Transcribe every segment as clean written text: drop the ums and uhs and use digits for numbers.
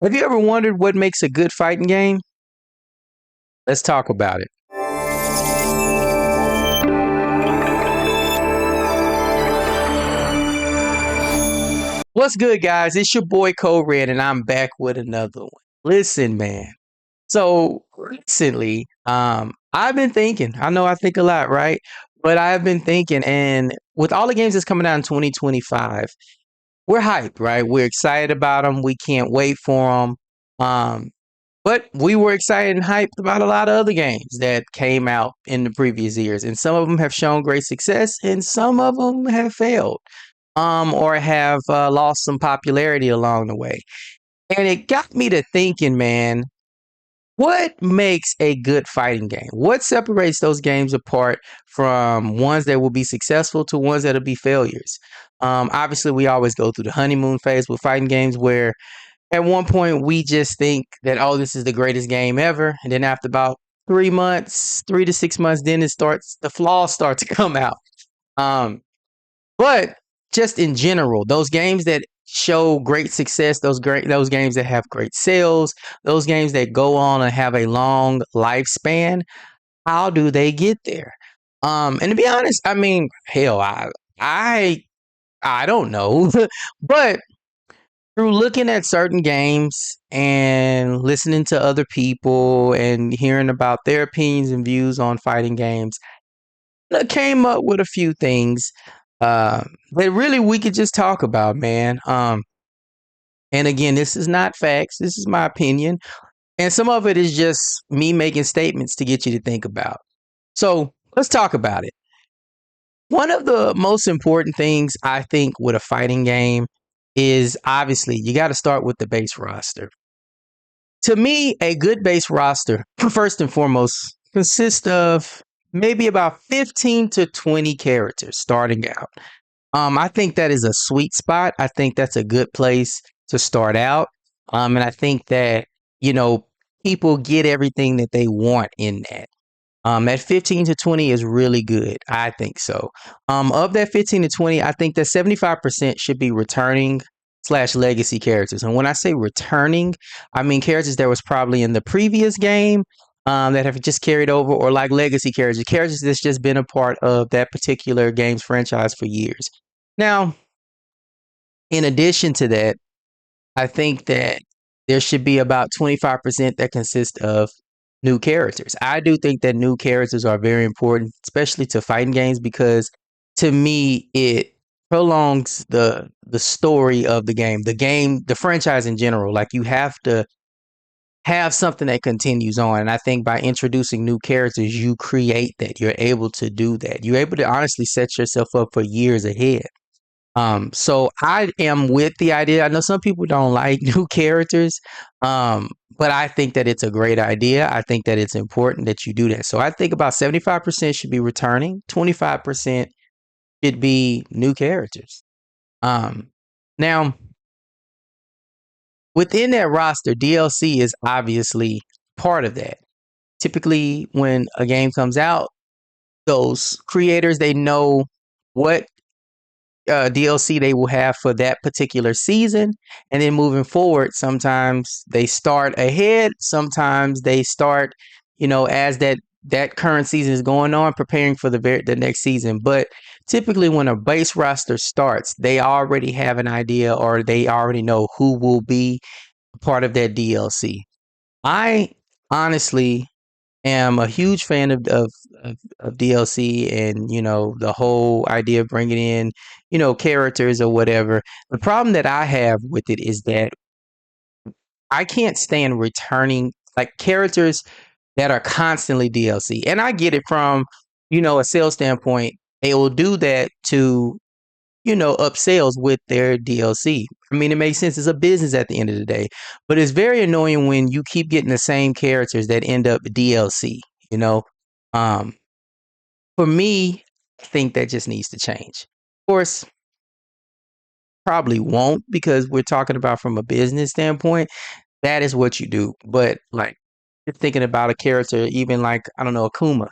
Have you ever wondered what makes a good fighting game? Let's talk about it. What's good, guys? It's your boy Code Red, and I'm back with another one. Listen, man. So recently, I've been thinking. I know I think a lot, right? But I've been thinking, and with all the games that's coming out in 2025, we're hyped, right? We're excited about them. We can't wait for them. But we were excited and hyped about a lot of other games that came out in the previous years, and some of them have shown great success, and some of them have failed, or have lost some popularity along the way. And it got me to thinking, man, what makes a good fighting game? What separates those games apart from ones that will be successful to ones that'll be failures? Obviously, we always go through the honeymoon phase with fighting games where at one point we just think that, oh, this is the greatest game ever, and then after about 3 months, 3 to 6 months, then the flaws start to come out. Um but just in general, those games that show great success, those games that have great sales, those games that go on and have a long lifespan, how do they get there? And to be honest, I mean, hell, I I don't know. But through looking at certain games and listening to other people and hearing about their opinions and views on fighting games, I came up with a few things that really we could just talk about, man. And again, this is not facts. This is my opinion, and some of it is just me making statements to get you to think about. So let's talk about it. One of the most important things I think with a fighting game is obviously you got to start with the base roster. To me, a good base roster, first and foremost, consists of maybe about 15 to 20 characters starting out. I think that is a sweet spot. I think that's a good place to start out. And I think that, you know, people get everything that they want in that. At 15 to 20 is really good. I think so. Of that 15 to 20, I think that 75% should be returning slash legacy characters. And when I say returning, I mean characters that was probably in the previous game, that have just carried over, or like legacy characters that's just been a part of that particular game's franchise for years. Now, in addition to that, I think that there should be about 25% that consist of new characters. I do think that new characters are very important, especially to fighting games, because to me it prolongs the story of the franchise in general. Like, you have to have something that continues on. And I think by introducing new characters, you create that. You're able to do that. You're able to honestly set yourself up for years ahead. So I am with the idea. I know some people don't like new characters, but I think that it's a great idea. I think that it's important that you do that. So I think about 75% should be returning, 25% should be new characters. Now, within that roster, DLC is obviously part of that. Typically, when a game comes out, those creators, they know what DLC they will have for that particular season. And then moving forward, sometimes they start ahead, sometimes they start, as that current season is going on, preparing for the next season. But typically, when a base roster starts, they already have an idea, or they already know who will be part of that DLC. I honestly am a huge fan of DLC, and the whole idea of bringing in characters or whatever. The problem that I have with it is that I can't stand returning, like, characters that are constantly DLC. And I get it from a sales standpoint. They will do that to up sales with their DLC. I mean, it makes sense. It's a business at the end of the day. But it's very annoying when you keep getting the same characters that end up DLC, you know? Um, for me, I think that just needs to change. Of course, probably won't, because we're talking about from a business standpoint. That is what you do. But, like, you're thinking about a character, even like, I don't know, Akuma.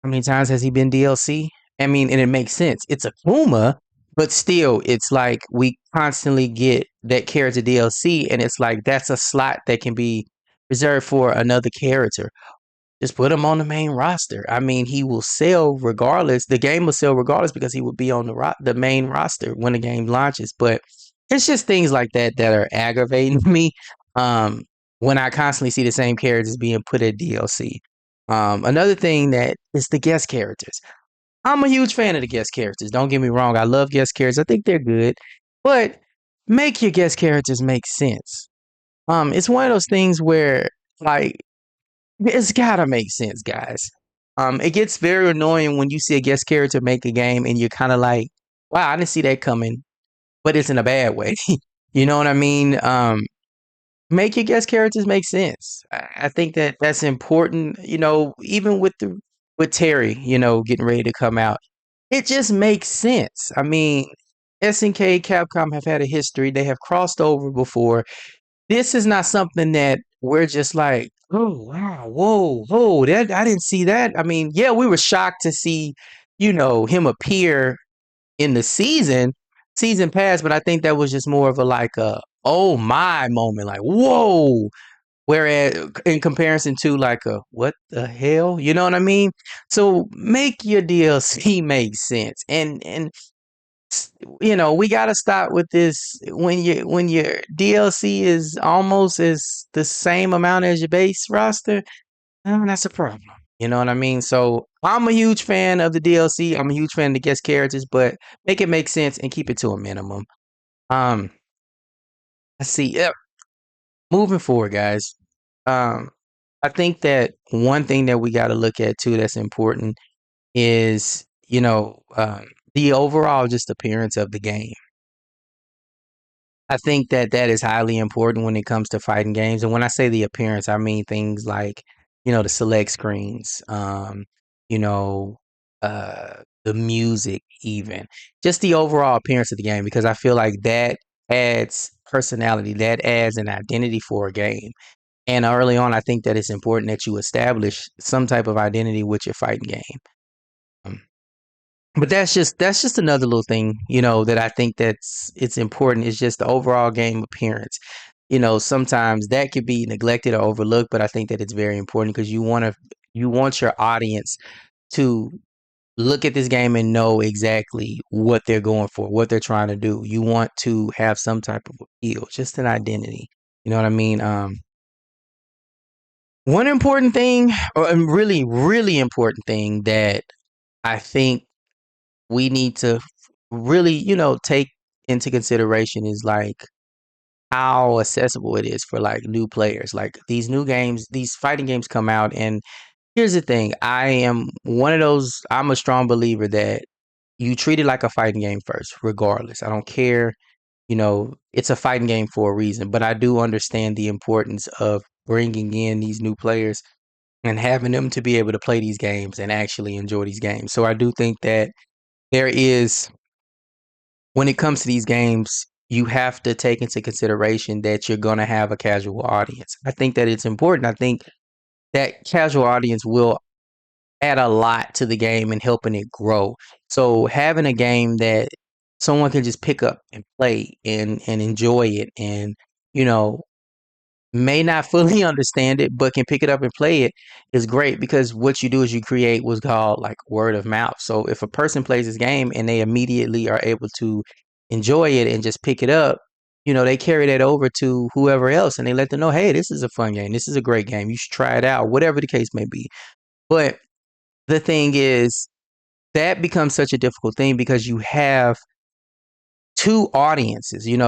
How many times has he been DLC? I mean, and it makes sense. It's Akuma, But still, it's like we constantly get that character DLC, and it's like that's a slot that can be reserved for another character. Just put him on the main roster. I mean, he will sell regardless. The game will sell regardless because he will be on the main roster when the game launches. But it's just things like that that are aggravating me. Um, when I constantly see the same characters being put at DLC. Another thing that is the guest characters. I'm a huge fan of the guest characters. Don't get me wrong. I love guest characters. I think they're good, but make your guest characters make sense. It's one of those things where like it's gotta make sense, guys. It gets very annoying when you see a guest character make a game and you're kind of like, wow, I didn't see that coming, but it's in a bad way. You know what I mean? Make your guest characters make sense. I think that that's important. You know, even with Terry, you know, getting ready to come out, it just makes sense. I mean, SNK, Capcom have had a history. They have crossed over before. This is not something that we're just like, oh wow, whoa, whoa, that I didn't see that. I mean, yeah, we were shocked to see, you know, him appear in the season pass, but I think that was just more of a like a oh my moment, like whoa. Whereas in comparison to like a what the hell, you know what I mean? So make your DLC make sense, and you know we got to stop with this when your DLC is almost as the same amount as your base roster. That's a problem. You know what I mean? So I'm a huge fan of the DLC. I'm a huge fan of the guest characters, but make it make sense and keep it to a minimum. Um, let's see. Yep. Moving forward, guys. Um, I think that one thing that we got to look at too that's important is the overall just appearance of the game. I think that that is highly important when it comes to fighting games. And when I say the appearance, I mean things like, the select screens, you know, the music, even just the overall appearance of the game, because I feel like that adds personality, that adds an identity for a game. And early on, I think that it's important that you establish some type of identity with your fighting game. Um, but that's just another little thing, that I think it's important. It's just the overall game appearance. Sometimes that could be neglected or overlooked, but I think that it's very important because you want your audience to look at this game and know exactly what they're going for, what they're trying to do. You want to have some type of appeal, just an identity. You know what I mean? One important thing, or a really, really important thing that I think we need to really, take into consideration is like how accessible it is for like new players. Like these new games, these fighting games come out, and here's the thing: I'm a strong believer that you treat it like a fighting game first, regardless. I don't care, it's a fighting game for a reason, but I do understand the importance of bringing in these new players and having them to be able to play these games and actually enjoy these games. So I do think that there is when it comes to these games, you have to take into consideration that you're going to have a casual audience. I think that it's important. I think that casual audience will add a lot to the game and helping it grow. So having a game that someone can just pick up and play and enjoy it and you know may not fully understand it, but can pick it up and play it is great because what you do is you create what's called like word of mouth. So if a person plays this game and they immediately are able to enjoy it and just pick it up, they carry that over to whoever else and they let them know, hey, this is a fun game. This is a great game. You should try it out, whatever the case may be. But the thing is, that becomes such a difficult thing because you have two audiences. You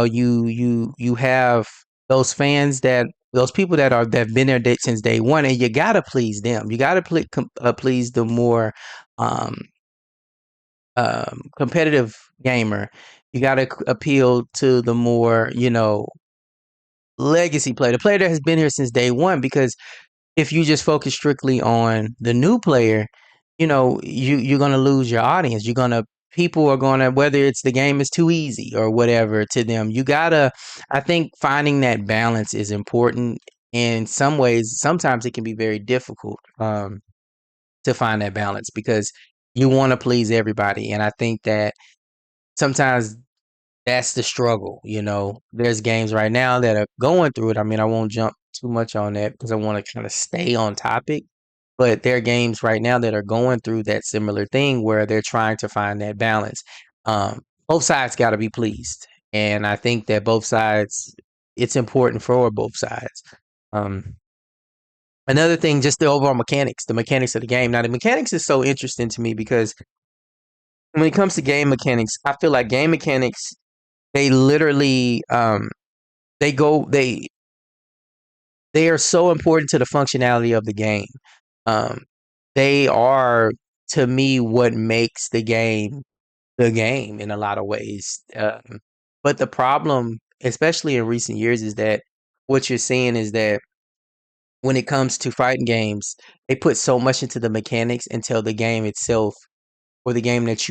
have those people that've been there since day one, and you gotta please them. You gotta please the more um, competitive gamer. You gotta appeal to the more legacy player, the player that has been here since day one. Because if you just focus strictly on the new player, you're gonna lose your audience. People are gonna, whether it's the game is too easy or whatever to them. I think finding that balance is important. In some ways, sometimes it can be very difficult to find that balance because you want to please everybody, and I think that sometimes that's the struggle. There's games right now that are going through it. I mean, I won't jump too much on that because I want to kind of stay on topic. But there are games right now that are going through that similar thing where they're trying to find that balance. Both sides got to be pleased, and I think that both sides, it's important for both sides. Um, Another thing, just the overall mechanics, the mechanics of the game. Now, the mechanics is so interesting to me because when it comes to game mechanics, I feel like game mechanics, they literally they go they are so important to the functionality of the game. Um, they are, to me, what makes the game in a lot of ways. But the problem, especially in recent years, is that what you're seeing is that when it comes to fighting games, they put so much into the mechanics until the game itself, or the game that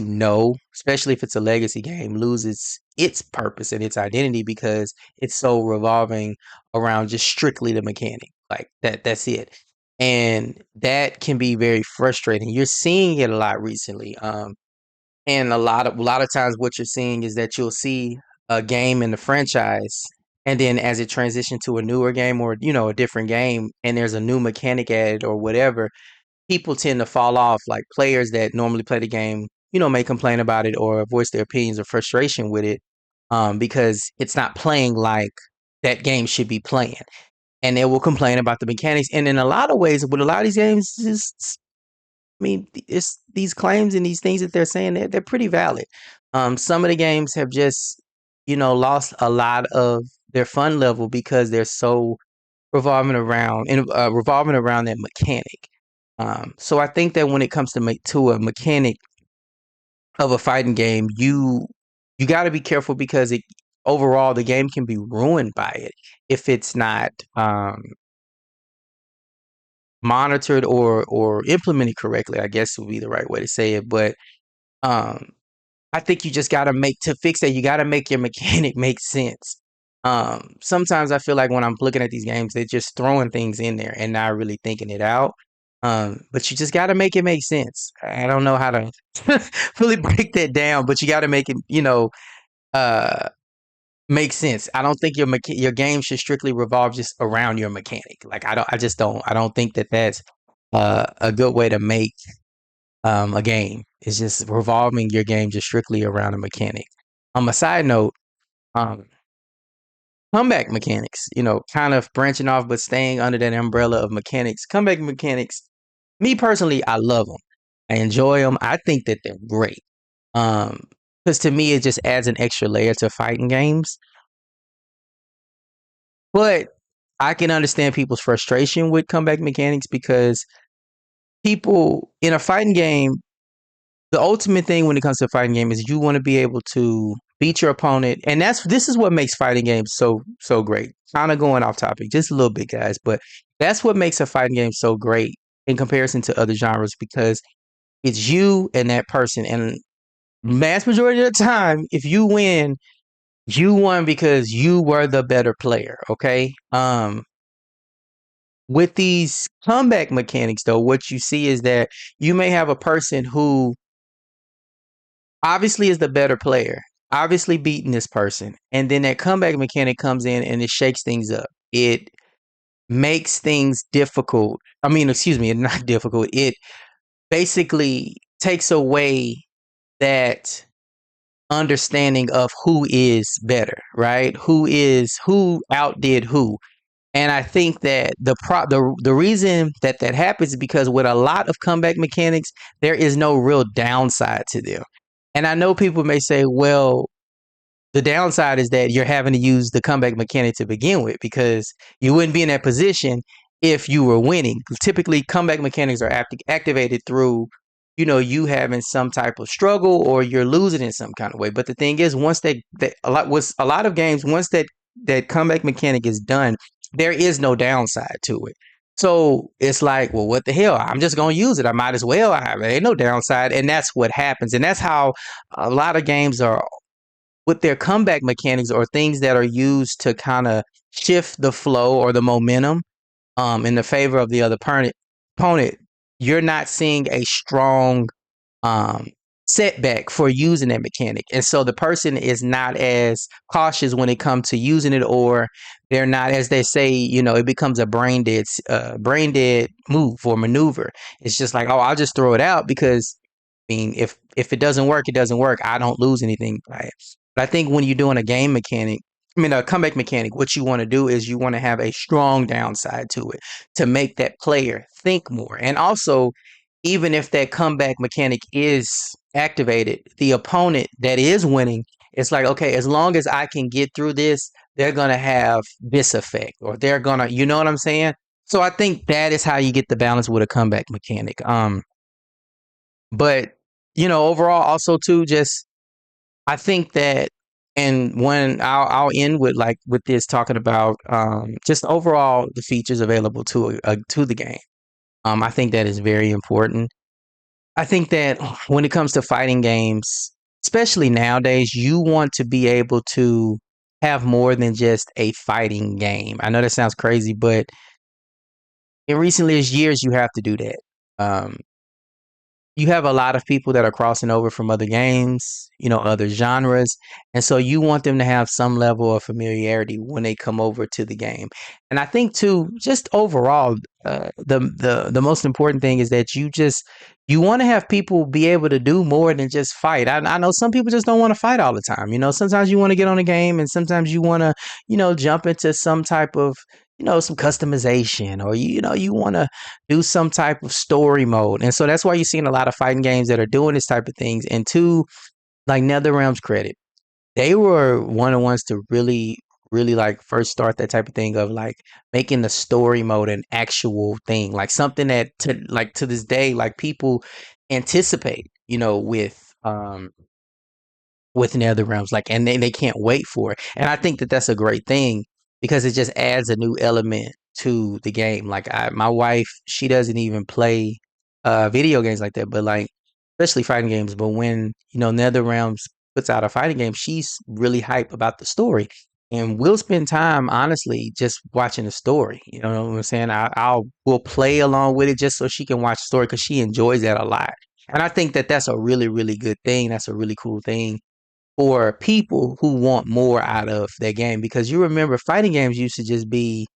especially if it's a legacy game, loses its purpose and its identity because it's so revolving around just strictly the mechanic. Like that's it. And that can be very frustrating. You're seeing it a lot recently. And a lot of times what you're seeing is that you'll see a game in the franchise, and then as it transitions to a newer game, or a different game, and there's a new mechanic added or whatever, people tend to fall off. Like players that normally play the game, may complain about it or voice their opinions or frustration with it, because it's not playing like that game should be playing. And they will complain about the mechanics. And in a lot of ways, with a lot of these games, I mean, it's these claims and these things that they're saying, they're pretty valid. Some of the games have just, lost a lot of their fun level because they're so revolving around that mechanic. So I think that when it comes to a mechanic of a fighting game, you got to be careful because overall the game can be ruined by it if it's not monitored or implemented correctly. I guess would be the right way to say it. But um, I think you just gotta to fix that. You gotta make your mechanic make sense. Sometimes I feel like when I'm looking at these games, they're just throwing things in there and not really thinking it out. But you just gotta make it make sense. I don't know how to really break that down, but you gotta make it, uh, make sense. I don't think your game should strictly revolve just around your mechanic. Like I just don't. I don't think that that's a good way to make a game. It's just revolving your game just strictly around a mechanic. On a side note, um, comeback mechanics, kind of branching off but staying under that umbrella of mechanics. Comeback mechanics, me personally, I love them. I enjoy them. I think that they're great. Because to me, it just adds an extra layer to fighting games. But I can understand people's frustration with comeback mechanics because people in a fighting game, the ultimate thing when it comes to a fighting game is you want to be able to beat your opponent, and this is what makes fighting games so great. Kind of going off topic just a little bit, guys, but that's what makes a fighting game so great in comparison to other genres because it's you and that person, and mass majority of the time, if you win, you won because you were the better player. Okay. With these comeback mechanics, though, what you see is that you may have a person who obviously is the better player, obviously beating this person. And then that comeback mechanic comes in and it shakes things up. It makes things difficult. I mean, excuse me, it's not difficult. It basically takes away that understanding of who is better, right? Who outdid who. And I think that the reason that happens is because with a lot of comeback mechanics, there is no real downside to them. And I know people may say, well, the downside is that you're having to use the comeback mechanic to begin with because you wouldn't be in that position if you were winning. Typically, comeback mechanics are activated through, you having some type of struggle or you're losing in some kind of way. But the thing is, once a lot of games, once that comeback mechanic is done, there is no downside to it. So it's like, well, what the hell? I'm just gonna use it. I might as well. There ain't no downside, and that's what happens. And that's how a lot of games are with their comeback mechanics or things that are used to kind of shift the flow or the momentum in the favor of the other opponent. You're not seeing a strong um, setback for using that mechanic. And so the person is not as cautious when it comes to using it, or they're not, as they say, it becomes a brain dead move or maneuver. It's just like, oh, I'll just throw it out because if it doesn't work, it doesn't work. I don't lose anything by it. But I think when you're doing a game mechanic, a comeback mechanic, what you want to do is you want to have a strong downside to it to make that player think more. And also, even if that comeback mechanic is activated, the opponent that is winning, it's like, okay, as long as I can get through this, they're going to have this effect, or they're going to, you know what I'm saying? So I think that is how you get the balance with a comeback mechanic. But overall, also too, just I think that, and when I'll end with with this talking about just overall the features available to the game. I think that is very important. I think that when it comes to fighting games, especially nowadays, you want to be able to have more than just a fighting game. I know that sounds crazy, but in recent years, you have to do that. Um, you have a lot of people that are crossing over from other games, other genres. And so you want them to have some level of familiarity when they come over to the game. And I think too, just overall, the most important thing is that you want to have people be able to do more than just fight. I know some people just don't want to fight all the time. Sometimes you want to get on a game, and sometimes you want to, jump into some type of, some customization, or you want to do some type of story mode. And so that's why you're seeing a lot of fighting games that are doing this type of things. And to like NetherRealm's credit, they were one of the ones to really, really like first start that type of thing of like making the story mode an actual thing, like something that to this day, like people anticipate, with NetherRealms, like, and they can't wait for it. And I think that that's a great thing because it just adds a new element to the game. Like my wife, she doesn't even play video games like that, but like especially fighting games. But when NetherRealms puts out a fighting game, she's really hype about the story, and we'll spend time honestly just watching the story. You know what I'm saying? We'll play along with it just so she can watch the story because she enjoys that a lot. And I think that that's a really, really good thing. That's a really cool thing for people who want more out of their game, because you remember fighting games used to just be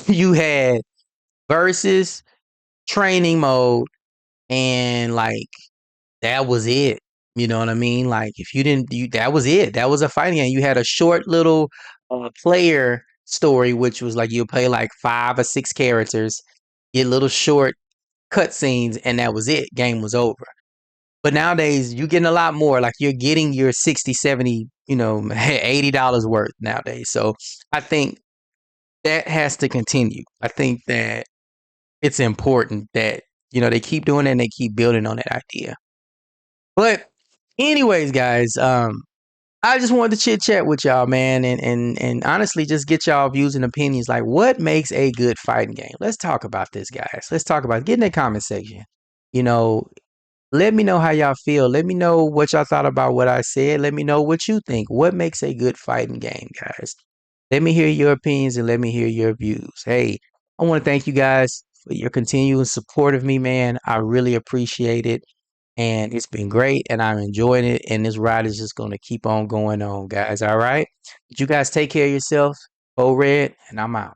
you had versus, training mode, and like that was it. You know what I mean? Like if you didn't, that was it. That was a fighting game. You had a short little player story, which was like you play like 5 or 6 characters, get little short cutscenes, and that was it. Game was over. But nowadays, you're getting a lot more. Like you're getting your 60, 70, $80 worth nowadays. So I think that has to continue. I think that it's important that, they keep doing it and they keep building on that idea. But anyways, guys, I just wanted to chit chat with y'all, man, and honestly just get y'all views and opinions. Like, what makes a good fighting game? Let's talk about this, guys. Let's talk about it. Get in the comment section. You know, Let me know how y'all feel. Let me know what y'all thought about what I said. Let me know what you think. What makes a good fighting game, guys? Let me hear your opinions and let me hear your views. Hey, I want to thank you guys for your continuing support of me, man. I really appreciate it. And it's been great and I'm enjoying it. And this ride is just going to keep on going on, guys. All right. You guys take care of yourself. Go Red, and I'm out.